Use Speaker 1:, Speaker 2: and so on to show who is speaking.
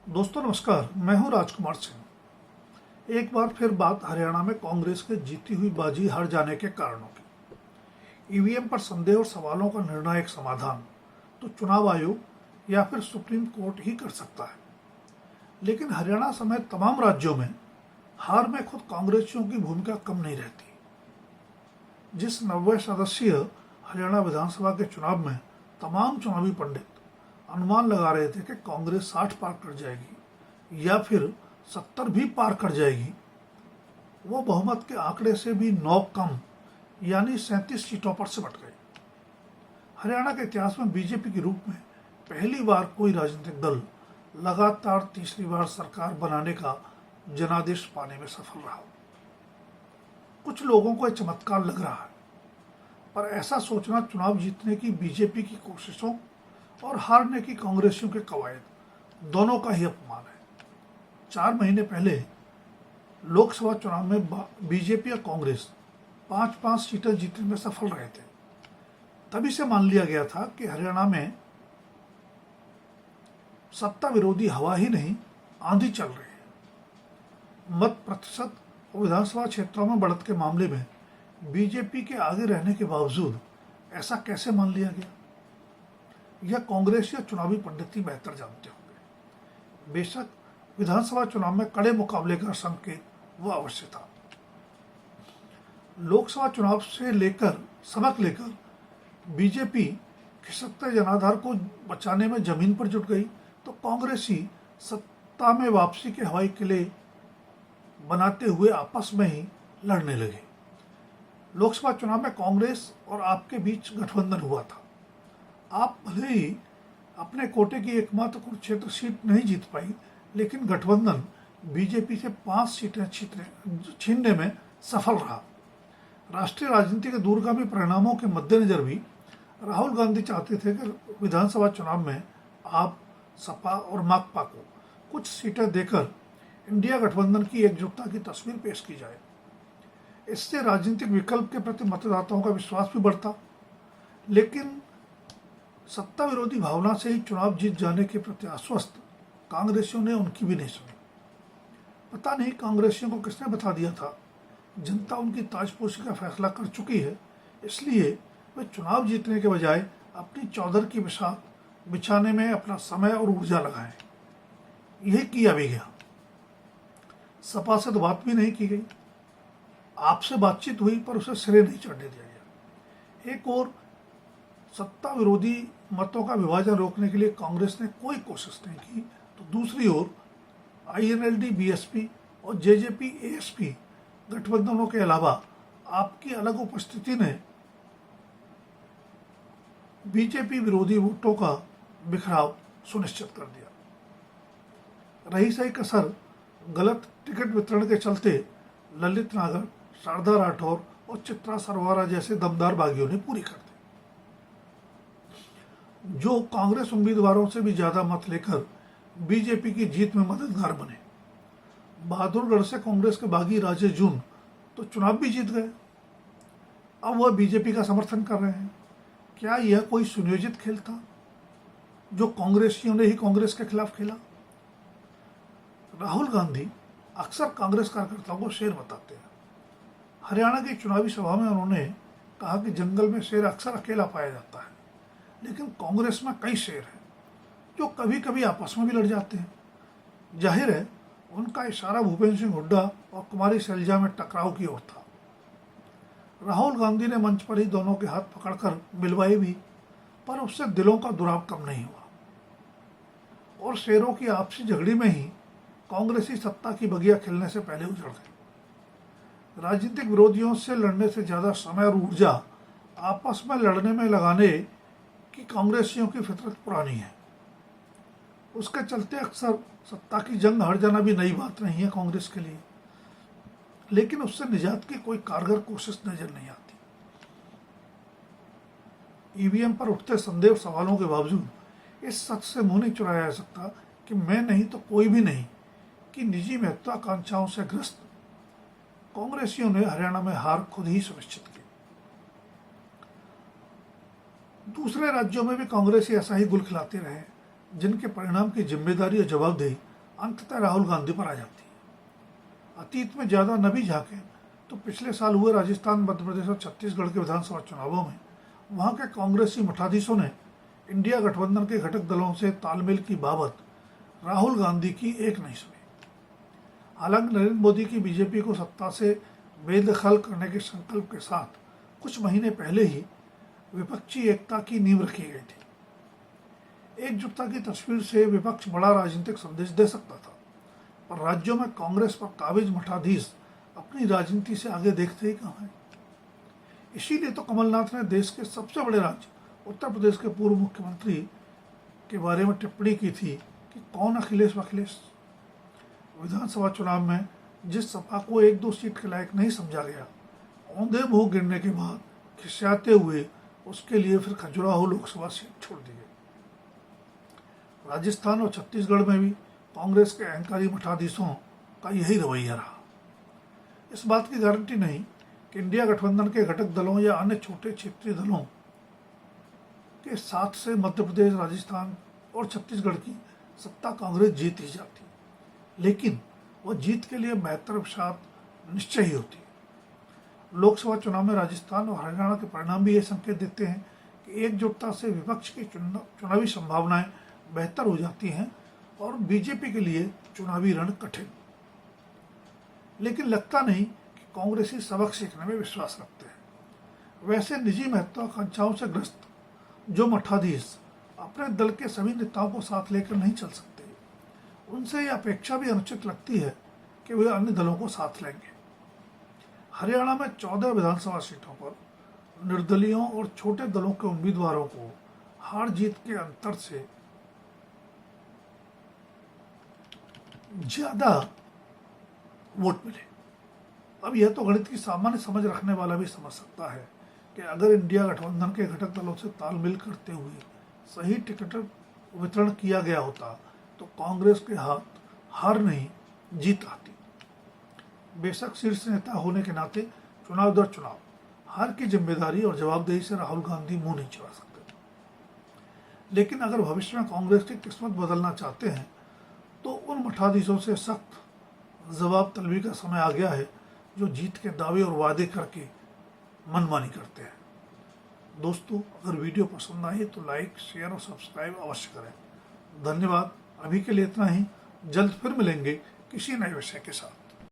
Speaker 1: दोस्तों नमस्कार, मैं हूं राजकुमार सिंह। एक बार फिर बात हरियाणा में कांग्रेस के जीती हुई बाजी हार जाने के कारणों की। ईवीएम पर संदेह और सवालों का निर्णायक समाधान तो चुनाव आयोग या फिर सुप्रीम कोर्ट ही कर सकता है, लेकिन हरियाणा समेत तमाम राज्यों में हार में खुद कांग्रेसियों की भूमिका कम नहीं रहती। जिस 90 सदस्यीय हरियाणा विधानसभा के चुनाव में तमाम चुनावी पंडित अनुमान लगा रहे थे कि कांग्रेस 60 पार कर जाएगी या फिर 70 भी पार कर जाएगी, वो बहुमत के आंकड़े से भी 9 कम यानी 37 सीटों पर सिमट गए। हरियाणा के इतिहास में बीजेपी के रूप में पहली बार कोई राजनीतिक दल लगातार तीसरी बार सरकार बनाने का जनादेश पाने में सफल रहा। कुछ लोगों को यह चमत्कार लग रहा है, पर ऐसा सोचना चुनाव जीतने की बीजेपी की कोशिशों और हारने की कांग्रेसियों के कवायद दोनों का ही अपमान है। 4 महीने पहले लोकसभा चुनाव में बीजेपी और कांग्रेस 5-5 सीटें जीतने में सफल रहे थे। तभी से मान लिया गया था कि हरियाणा में सत्ता विरोधी हवा ही नहीं, आंधी चल रही है। मत प्रतिशत और विधानसभा क्षेत्रों में बढ़त के मामले में बीजेपी के आगे रहने के बावजूद ऐसा कैसे मान लिया गया, यह कांग्रेस या चुनावी पंडित ही बेहतर जानते होंगे। बेशक विधानसभा चुनाव में कड़े मुकाबले का संकेत वह अवश्य था। लोकसभा चुनाव से लेकर सबक लेकर बीजेपी खिसकते जनाधार को बचाने में जमीन पर जुट गई, तो कांग्रेसी सत्ता में वापसी के हवाई किले बनाते हुए आपस में ही लड़ने लगे। लोकसभा चुनाव में कांग्रेस और आपके बीच गठबंधन हुआ था। आप भले ही अपने कोटे की एकमात्र कुरुक्षेत्र सीट नहीं जीत पाई, लेकिन गठबंधन बीजेपी से 5 सीटें छीनने में सफल रहा। राष्ट्रीय राजनीति के दूरगामी परिणामों के मद्देनजर भी राहुल गांधी चाहते थे कि विधानसभा चुनाव में आप, सपा और माकपा को कुछ सीटें देकर इंडिया गठबंधन की एकजुटता की तस्वीर पेश की जाए। इससे राजनीतिक विकल्प के प्रति मतदाताओं का विश्वास भी बढ़ता, लेकिन सत्ता विरोधी भावना से ही चुनाव जीत जाने के प्रति आश्वस्त कांग्रेसियों ने उनकी भी नहीं सुनी। पता नहीं कांग्रेसियों को किसने बता दिया था, जनता उनकी ताजपोशी का फैसला कर चुकी है, इसलिए वे चुनाव जीतने के बजाय अपनी चौधर की बिछाने में अपना समय और ऊर्जा लगाएं। यही किया भी गया। सपा से तो बात भी नहीं की गई, आपसे बातचीत हुई पर उसे सिरे नहीं चढ़ने दिया गया। एक और सत्ता विरोधी मतों का विभाजन रोकने के लिए कांग्रेस ने कोई कोशिश नहीं की, तो दूसरी ओर आईएनएलडी बीएसपी और जेजेपी एएसपी गठबंधनों के अलावा आपकी अलग उपस्थिति ने बीजेपी विरोधी वोटों का बिखराव सुनिश्चित कर दिया। रही सही कसर गलत टिकट वितरण के चलते ललित नागर, शारदा राठौर और चित्रा सरवारा जैसे दमदार बागियों ने पूरी कर दी, जो कांग्रेस उम्मीदवारों से भी ज्यादा मत लेकर बीजेपी की जीत में मददगार बने। बहादुरगढ़ से कांग्रेस के बागी राजेश जून तो चुनाव भी जीत गए, अब वह बीजेपी का समर्थन कर रहे हैं। क्या यह कोई सुनियोजित खेल था जो कांग्रेसियों ने ही कांग्रेस के खिलाफ खेला? राहुल गांधी अक्सर कांग्रेस कार्यकर्ताओं को शेर बताते हैं। हरियाणा की चुनावी सभा में उन्होंने कहा कि जंगल में शेर अक्सर अकेला पाया जाता है, लेकिन कांग्रेस में कई शेर हैं जो कभी कभी आपस में भी लड़ जाते हैं। जाहिर है उनका इशारा भूपेंद्र सिंह हुड्डा और कुमारी शैलजा में टकराव की ओर था। राहुल गांधी ने मंच पर ही दोनों के हाथ पकड़कर मिलवाई भी, पर उससे दिलों का दुराव कम नहीं हुआ और शेरों की आपसी झगड़ी में ही कांग्रेसी सत्ता की बगिया खिलने से पहले उजड़ गई। राजनीतिक विरोधियों से लड़ने से ज्यादा समय और ऊर्जा आपस में लड़ने में लगाने की कांग्रेसियों की फितरत पुरानी है। उसके चलते अक्सर सत्ता की जंग हार जाना भी नई बात नहीं है कांग्रेस के लिए, लेकिन उससे निजात की कोई कारगर कोशिश नजर नहीं आती। ईवीएम पर उठते संदेह और सवालों के बावजूद इस सच से मुंह नहीं चुराया जा सकता कि मैं नहीं तो कोई भी नहीं कि निजी महत्वाकांक्षाओं से ग्रस्त कांग्रेसियों ने हरियाणा में हार खुद ही सुनिश्चित की। दूसरे राज्यों में भी कांग्रेसी ऐसा ही गुल खिलाते रहे, जिनके परिणाम की जिम्मेदारी और जवाबदेही अंततः राहुल गांधी पर आ जाती है। अतीत में ज़्यादा न भी झांकें तो पिछले साल हुए राजस्थान, मध्य प्रदेश और छत्तीसगढ़ के विधानसभा चुनावों में वहाँ के कांग्रेसी मठाधीशों ने इंडिया गठबंधन के घटक दलों से तालमेल की बाबत राहुल गांधी की एक नहीं सुनी। हालांकि नरेंद्र मोदी की बीजेपी को सत्ता से बेदखल करने के संकल्प के साथ कुछ महीने पहले ही विपक्षी एकता की नींव रखी गई थी। एकजुटता की तस्वीर से विपक्ष बड़ा राजनीतिक संदेश दे सकता था, पर राज्यों में कांग्रेस पर काबिज मठाधीश अपनी राजनीति से आगे देखते ही कहाँ हैं। इसीलिए तो कमलनाथ ने देश के सबसे बड़े राज्य उत्तर प्रदेश के पूर्व मुख्यमंत्री के बारे में टिप्पणी की थी कि कौन अखिलेश वखिलेश। विधानसभा चुनाव में जिस सपा को एक दो सीट के लायक नहीं समझा गया, औंधे मुंह गिरने के बाद खिसियाते हुए उसके लिए फिर खजुराहो लोकसभा सीट छोड़ दी गई। राजस्थान और छत्तीसगढ़ में भी कांग्रेस के अहंकारी मठाधीशों का यही रवैया रहा। इस बात की गारंटी नहीं कि इंडिया गठबंधन के घटक दलों या अन्य छोटे क्षेत्रीय दलों के साथ से मध्य प्रदेश, राजस्थान और छत्तीसगढ़ की सत्ता कांग्रेस जीत ही जाती, लेकिन वह जीत के लिए 72% निश्चय ही होती है। लोकसभा चुनाव में राजस्थान और हरियाणा के परिणाम भी ये संकेत देते हैं कि एकजुटता से विपक्ष की चुनावी संभावनाएं बेहतर हो जाती हैं और बीजेपी के लिए चुनावी रण कठिन। लेकिन लगता नहीं कि कांग्रेसी सबक सीखने में विश्वास रखते हैं। वैसे निजी महत्वाकांक्षाओं से ग्रस्त जो मठाधीश अपने दल के सभी नेताओं को साथ लेकर नहीं चल सकते, उनसे यह अपेक्षा भी अनुचित लगती है कि वे अन्य दलों को साथ लेंगे। हरियाणा में 14 विधानसभा सीटों पर निर्दलीयों और छोटे दलों के उम्मीदवारों को हार जीत के अंतर से ज्यादा वोट मिले। अब यह तो गणित की सामान्य समझ रखने वाला भी समझ सकता है कि अगर इंडिया गठबंधन के घटक दलों से तालमेल करते हुए सही टिकट वितरण किया गया होता तो कांग्रेस के हाथ हार नहीं जीत आती। बेशक शीर्ष नेता होने के नाते चुनाव दर चुनाव हार की जिम्मेदारी और जवाबदेही से राहुल गांधी मुंह नहीं चुरा सकते, लेकिन अगर भविष्य में कांग्रेस की किस्मत बदलना चाहते हैं तो उन मठाधीशों से सख्त जवाब तलबी का समय आ गया है जो जीत के दावे और वादे करके मनमानी करते हैं। दोस्तों, अगर वीडियो पसंद आए तो लाइक, शेयर और सब्सक्राइब अवश्य करें। धन्यवाद। अभी के लिए इतना ही। जल्द फिर मिलेंगे किसी नए विषय के साथ।